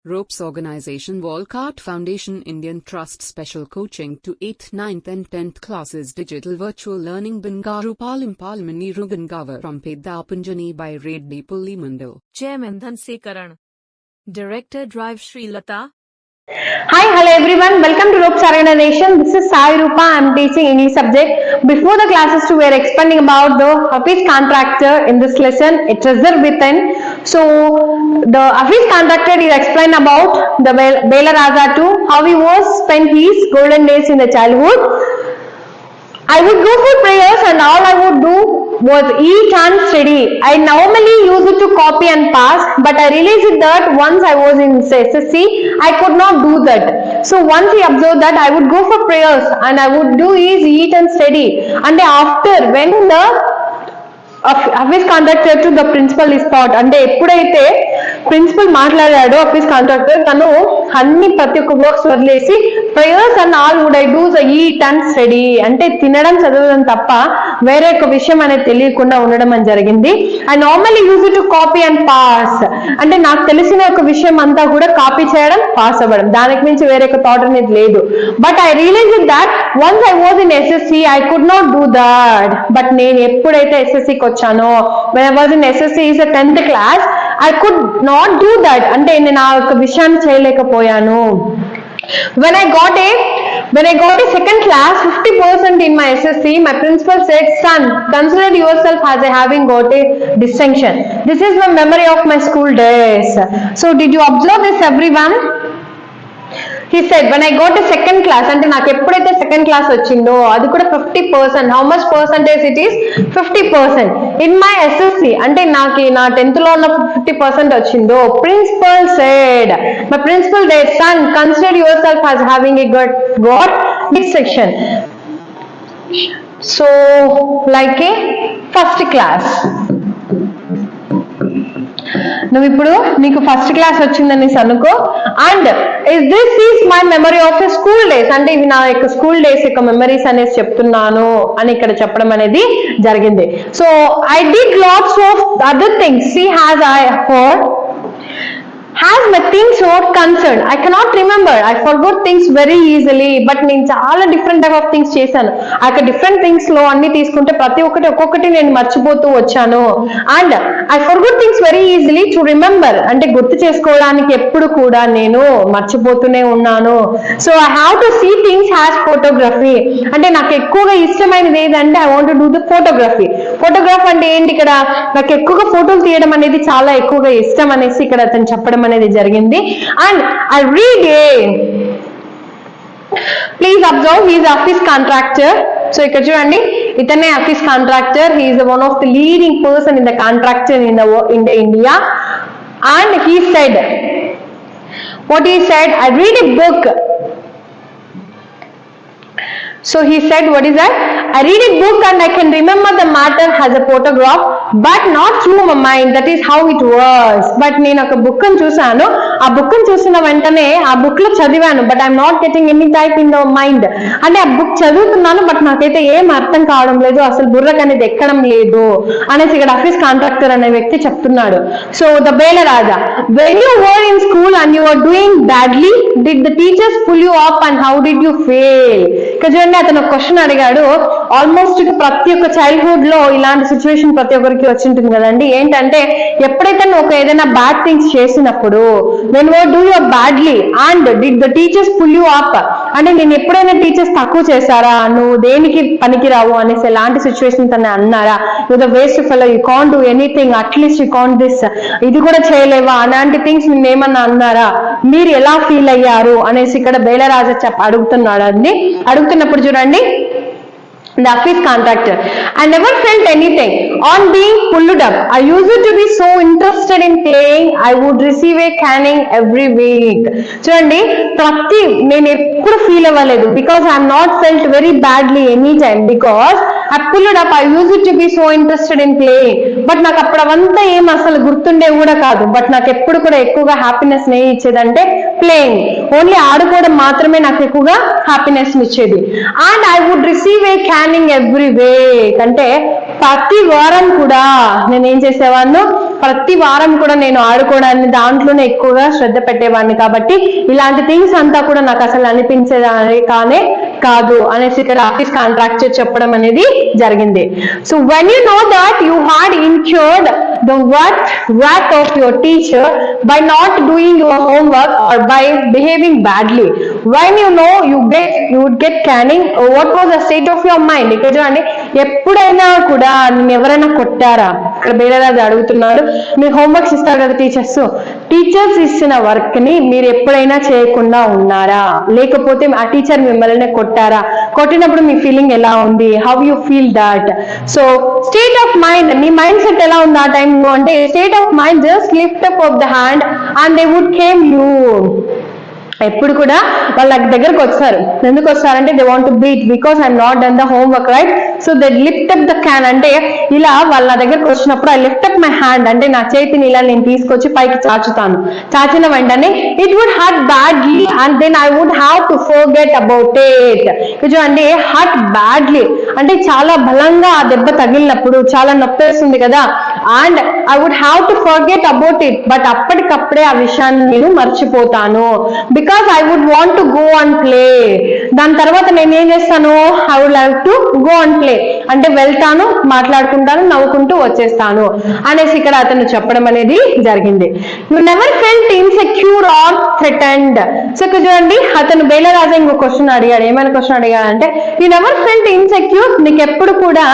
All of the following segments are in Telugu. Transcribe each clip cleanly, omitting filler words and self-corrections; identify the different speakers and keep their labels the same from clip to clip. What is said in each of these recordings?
Speaker 1: Ropes Organization Walcott Foundation Indian Trust Special Coaching to 8th, 9th and 10th Classes Digital Virtual Learning Bangaru Palimani Rugangavar from Pedapunjani by Reddy Pulli Mandal.
Speaker 2: Chairman Dhanse Karan. Director Drive Sri Lata.
Speaker 3: Hi, hello everyone. Welcome to Ropes Organization. This is Sai Rupa. I am teaching English subject. Before the classes 2, we are expanding about the office contractor in this lesson. It's reserved within. So, the office contractor is explained about the Bela Raja too, how he was spent his golden days in the childhood. I would go for prayers and all I would do was eat and study. I normally use it to copy and pass, but I realized that once I was in SSC, I could not do that. So once he observed that, I would go for prayers and I would do is eat and study. And after, when the office contractor to the principal is thought, అంటే ఎప్పుడైతే ప్రిన్సిపల్ మాట్లాడాడో ఆఫీస్ కాంట్రాక్టర్ తను అన్ని ప్రతి ఒక్క వర్క్స్ వదిలేసి prayers and all would I do eat and study, అంటే తినడం చదవడం తప్ప వేరే ఒక విషయం అనేది తెలియకుండా ఉండడం అని జరిగింది. I normally use to copy and pass, అంటే నాకు తెలిసిన ఒక విషయం అంతా కూడా కాపీ చేయడం, పాస్ అవ్వడం, దానికి మించి వేరే ఒక థాట్ అనేది లేదు. But I realize that once I was in SSC I could not do that. But నేను ఎప్పుడైతే ఎస్ఎస్సికి వచ్చానో, when I was in SSC is a 10th class, I could not do that, అంటే నేను ఆ ఒక విషయాన్ని చేయలేకపోయాను. When I got a second class 50% in my SSC, my principal said, son, consider yourself as having got a distinction. This is my memory of my school days. So did you observe this, everyone? He said, when I got a second class, అంటే నాకు ఎప్పుడైతే సెకండ్ క్లాస్ వచ్చిందో అది కూడా 50%. How much percentage it is? 50%. In my SSC, అంటే నాకు నా 10th లో ఉన్న 50% వచ్చిందో, principal said, my principal dead, son, consider yourself as having a got distinction. So like a first class. నువ్వు ఇప్పుడు నీకు ఫస్ట్ క్లాస్ వచ్చిందనేసి అనుకో, and this is my memory of a school days, అంటే ఇవి నా యొక్క స్కూల్ డేస్ యొక్క మెమరీస్ అనేసి చెప్తున్నాను అని ఇక్కడ చెప్పడం అనేది జరిగింది. So I did lots of other things. See has I heard has my things not concerned. I cannot remember. I forgot things very easily. But నేను చాలా డిఫరెంట్ టైప్ ఆఫ్ థింగ్స్ చేశాను. ఆ డిఫరెంట్ థింగ్స్ లో అన్ని తీసుకుంటే ప్రతి ఒక్కొక్కటి నేను మర్చిపోతూ వచ్చాను. And I forgot things very easily to remember, అంటే గుర్తు చేసుకోవడానికి ఎప్పుడు కూడా నేను మర్చిపోతూనే ఉన్నాను. So I have to see things has photography, అంటే నాకు ఎక్కువగా ఇష్టమైనది ఏదంటే I want to do the photography. Photograph అంటే ఏంటి? ఇక్కడ నాకు ఎక్కువగా ఫోటోలు తీయడం అనేది చాలా ఎక్కువగా ఇష్టం అనేసి ఇక్కడ అతను చెప్పడం అనేది జరిగింది. And I read A, please observe, he is office contractor. So ఇక్కడ చూడండి, ఇతనే office contractor. He is one of the leading person in the contractor in the India. And he said, what he said, I read a book. So he said, what is that? I read a book and I can remember the matter as a photograph, but not through my mind. That is how it was. But నేను ఒక బుక్ ని చూసాను, ఆ బుక్ ని చూసిన వెంటనే ఆ బుక్ లో చదివాను, but I'm not getting any type in the mind. అంటే ఆ బుక్ చదువుతున్నాను, బట్ నాకైతే ఏం అర్థం కావడం లేదు, అసలు బుర్రకు అనేది ఎక్కడం లేదు అనేసి ఇక్కడ ఆఫీస్ కాంట్రాక్టర్ అనే వ్యక్తి చెప్తున్నాడు. So the Bela Raja, when you were in school and you were doing badly, did the teachers pull you up and how did you fail? ఇక్కడ చూడండి, అతను ఒక క్వశ్చన్ అడిగాడు. ఆల్మోస్ట్ ప్రతి ఒక్క చైల్డ్హుడ్ లో ఇలాంటి సిచ్యువేషన్ ప్రతి ఒక్కరికి వచ్చి ఉంటుంది కదండి. ఏంటంటే ఎప్పుడైతే నువ్వు ఏదైనా బ్యాడ్ థింగ్స్ చేసినప్పుడు, when you do your badly and did the teachers pull you up, అంటే నేను ఎప్పుడైనా టీచర్స్ తక్కువ చేశారా, నువ్వు దేనికి పనికిరావు అనేసి ఎలాంటి సిచ్యువేషన్స్ అని అన్నారా, you the waste fellow, you can't do anything, at least you can't this, ఇది కూడా చేయలేవా, అలాంటి థింగ్స్ నిన్నేమన్నా అన్నారా, మీరు ఎలా ఫీల్ అయ్యారు అనేసి ఇక్కడ బేలరాజా అడుగుతున్నాడు అండి. అడుగుతున్నప్పుడు చూడండి, the office contractor, I never felt anything on being pulled up. I used to be so interested in playing. I would receive a caning every week. చూడండి, నేను ఎప్పుడు ఫీల్ అవ్వలేదు, because I am not felt very badly any time, because I pulled up. I used to be so interested in playing. But నాకు అప్పుడంతా ఏం అసలు గుర్తుండే కూడా కాదు, బట్ నాకు ఎప్పుడు కూడా ఎక్కువగా హ్యాపీనెస్ నే ఇచ్చేదంటే ప్లేయింగ్, ఓన్లీ ఆడుకోవడం మాత్రమే నాకు ఎక్కువగా హ్యాపీనెస్ ఇచ్చేది. And I would receive a caning every week, అంటే ప్రతి వారం కూడా నేను ఏం చేసేవాడిను, ప్రతి వారం కూడా నేను ఆడుకోవడాన్ని దాంట్లోనే ఎక్కువగా శ్రద్ధ పెట్టేవాడిని కాబట్టి ఇలాంటి థింగ్స్ అంతా కూడా నాకు అసలు అనిపించేదాన్ని కాదు అనేసి ఇక్కడ ఆఫీస్ కాంట్రాక్టర్ చెప్పడం అనేది జరిగింది. So when you know that you had incurred the wrath of your teacher by not doing your homework or by behaving badly, when you know you would get caning, what was the state of your mind? ఇక్కడ చూడండి, ఎప్పుడైనా కూడా నేను ఎవరైనా కొట్టారా? ఇక్కడ బేరరాజు అడుగుతున్నాడు. మీరు హోంవర్క్స్ ఇస్తారు కదా టీచర్స్ ఇచ్చిన వర్క్ ని మీరు ఎప్పుడైనా చేయకుండా ఉన్నారా? లేకపోతే ఆ టీచర్ మిమ్మల్ని కొట్టారా? కొట్టినప్పుడు మీ ఫీలింగ్ ఎలా ఉంది? How you feel that? So state of mind, నీ మైండ్ సెట్ ఎలా ఉంది ఆ టైంలో అంటే state of mind just lift up of the hand and they would came you. ఎప్పుడు కూడా వాళ్ళ దగ్గరకు వస్తారు. ఎందుకు వస్తారంటే they want to beat because I'm not done the homework right. So they lift up the can అంటే ఇలా వాళ్ళ దగ్గరకు వచ్చినప్పుడు I lift up my hand అంటే నా చేతిని ఇలా నేను తీసుకొచ్చి పైకి చాచుతాను. చాచిన వెంటనే it would hurt badly and then I would have to forget about it. చూడండి, హర్ట్ బ్యాడ్లీ అంటే చాలా బలంగా ఆ దెబ్బ తగిలినప్పుడు చాలా నొప్పేస్తుంది కదా, and I would have to forget about it, but అప్పటికప్పుడే ఆ విషయాన్ని నేను మర్చిపోతాను. Because I would want to go and play. దాని తర్వాత నేను ఏం చేస్తాను? I would like to go and play అంటే వెళ్తాను, మాట్లాడుకుంటాను, నవ్వుకుంటూ వచ్చేస్తాను అనేసి ఇక్కడ అతను చెప్పడం అనేది జరిగింది. You never felt insecure or threatened. So ఇక్కడ చూడండి, అతను బేలరాజా ఇంకో క్వశ్చన్ అడిగాడు. ఏమైనా question అడిగాడంటే you never felt insecure, నీకు ఎప్పుడు కూడా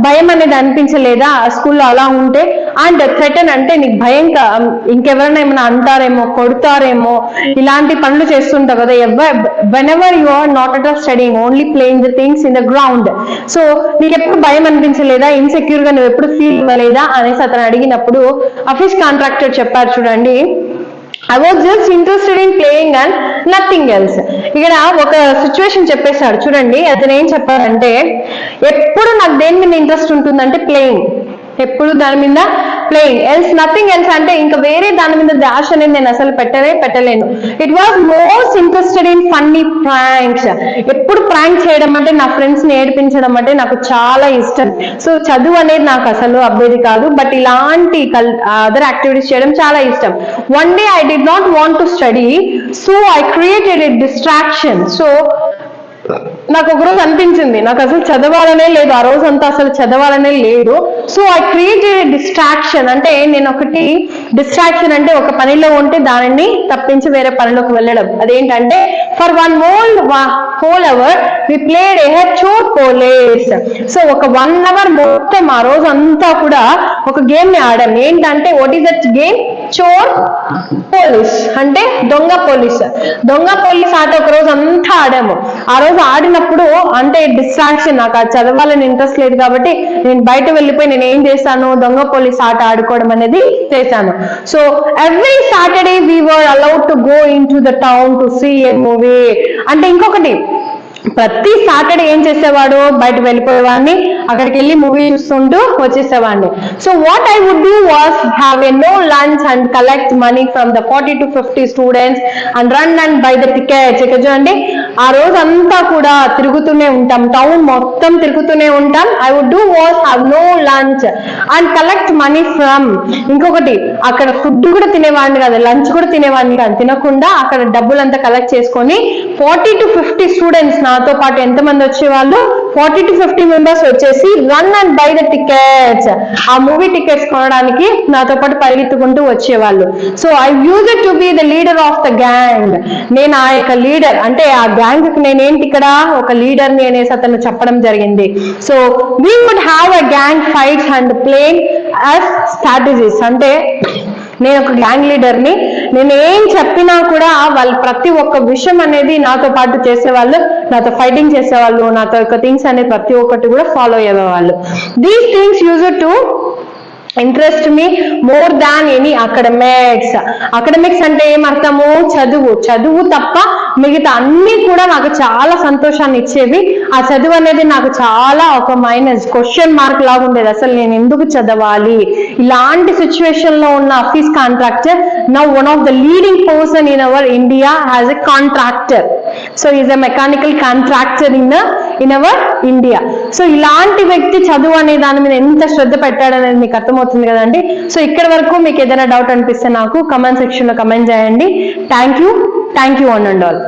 Speaker 3: భయం అనేది అనిపించలేదా స్కూల్లో అలా ఉంటే? అండ్ థ్రెటన్ అంటే నీకు భయం ఇంకెవరైనా ఏమైనా అంటారేమో, కొడతారేమో, ఇలాంటి పనులు చేస్తుంటావు కదా. whenever you are not at all studying, only playing the things in the ground. So నీకు ఎప్పుడు భయం అనిపించలేదా? ఇన్సెక్యూర్ గా నువ్వు ఎప్పుడు ఫీల్ అవ్వలేదా అనేసి అతను అడిగినప్పుడు ఆఫీస్ కాంట్రాక్టర్ చెప్పారు, చూడండి, I was just interested in playing and nothing else. ఇక్కడ ఒక సిచ్యువేషన్ చెప్పేశాడు. చూడండి, అతను ఏం చెప్పారంటే ఎప్పుడు నాకు దేని మీద ఇంట్రెస్ట్ ఉంటుందంటే ప్లేయింగ్, ఎప్పుడు దాని మీద ప్లేయింగ్, ఎల్స్ నథింగ్ ఎల్స్ అంటే ఇంకా వేరే దాని మీద డాష్ అనేది నేను అసలు పెట్టలేను. It was most interested in funny pranks. ఎప్పుడు ప్రాంక్ చేయడం అంటే నా ఫ్రెండ్స్ ని ఏడిపించడం అంటే నాకు చాలా ఇష్టం. సో చదువు అనేది నాకు అసలు అబ్బేది కాదు, బట్ ఇలాంటి అదర్ యాక్టివిటీస్ చేయడం చాలా ఇష్టం. One day I did not want to study, so I created a distraction. So నాకు ఒకరోజు అనిపించింది నాకు అసలు చదవాలనే లేదు, ఆ రోజు అంతా అసలు చదవాలనే లేదు. సో ఐ క్రియేటెడ్ డిస్ట్రాక్షన్ అంటే నేను ఒకటి డిస్ట్రాక్షన్ అంటే ఒక పనిలో ఉంటే దానిని తప్పించి వేరే పనిలోకి వెళ్ళడం. అదేంటంటే for one whole hour we played a chor police. సో ఒక 1 hour మొత్తం ఆ రోజు అంతా కూడా ఒక గేమ్ ని ఆడాం. ఏంటంటే what is that game? Chor police అంటే దొంగ పోలీస్ ఆట ఒక రోజు అంతా ఆడాము. ఆ రోజు ఆడినప్పుడు అంటే డిస్ట్రాక్షన్, నాకు అది చదవాలని ఇంట్రెస్ట్ లేదు కాబట్టి నేను బయట వెళ్ళిపోయి నేను ఏం చేశాను? దొంగ పోలీస్ ఆట ఆడుకోవడం అనేది చేశాను. So every Saturday we were allowed to go into the town to see a movie. అంటే ఇంకొకటి, ప్రతి సాటర్డే ఏం చేసేవాడు? బయట వెళ్ళిపోయేవాడిని, అక్కడికి వెళ్ళి మూవీ చూస్తుంటూ వచ్చేసేవాడిని. So what I would do was have a no lunch and collect money from the 40 to 50 students and run and buy the tickets. ఇక్కడ చూడండి, ఆ రోజు అంతా కూడా తిరుగుతూనే ఉంటాం, టౌన్ మొత్తం తిరుగుతూనే ఉంటాం. I would do was have no lunch and collect money from. ఇంకొకటి, అక్కడ ఫుడ్ కూడా తినేవాడిని కాదు, లంచ్ కూడా తినేవాడిని కాదు, తినకుండా అక్కడ డబ్బులంతా కలెక్ట్ చేసుకొని 40 to 50 స్టూడెంట్స్ నాతో పాటు ఎంతమంది వచ్చేవాళ్ళు? 40 to 50 మెంబర్స్ వచ్చేసి run and buy the tickets, ఆ మూవీ టికెట్స్ కొనడానికి నాతో పాటు పరిగెత్తుకుంటూ వచ్చేవాళ్ళు. So I used to be the leader of the gang. నేను ఆ యొక్క లీడర్ అంటే ఆ గ్యాంగ్ కి నేనేంటి ఇక్కడ ఒక లీడర్ ని అనేసి అతను చెప్పడం జరిగింది. So we would have a gang fights and play as strategies. అంటే నేను ఒక గ్యాంగ్ లీడర్ని, నేను ఏం చెప్పినా కూడా వాళ్ళు ప్రతి ఒక్క విషయం అనేది నాతో పాటు చేసేవాళ్ళు, నాతో ఫైటింగ్ చేసేవాళ్ళు, నాతో యొక్క థింగ్స్ అనేది ప్రతి ఒక్కటి కూడా ఫాలో అయ్యేవాళ్ళు. These things used to interest me more than any academics. Academics అంటే ఏమర్థము? చదువు తప్ప మిగతా అన్ని కూడా నాకు చాలా సంతోషాన్ని ఇచ్చేవి. ఆ చదువు అనేది నాకు చాలా ఒక మైనస్ క్వశ్చన్ మార్క్ లాగా ఉండేది. అసలు నేను ఎందుకు చదవాలి? ఇలాంటి సిచ్యువేషన్ లో ఉన్న Hafeez Contractor now one of the leading person in our India has a contractor. So is a mechanical contractor in our India. సో ఇలాంటి వ్యక్తి చదువు అనే దాని మీద ఎంత శ్రద్ధ పెట్టాడనేది మీకు అర్థమవుతుంది కదండి. సో ఇక్కడ వరకు మీకు ఏదైనా డౌట్ అనిపిస్తే నాకు కమెంట్ సెక్షన్ లో కమెంట్ చేయండి. Thank you one and all.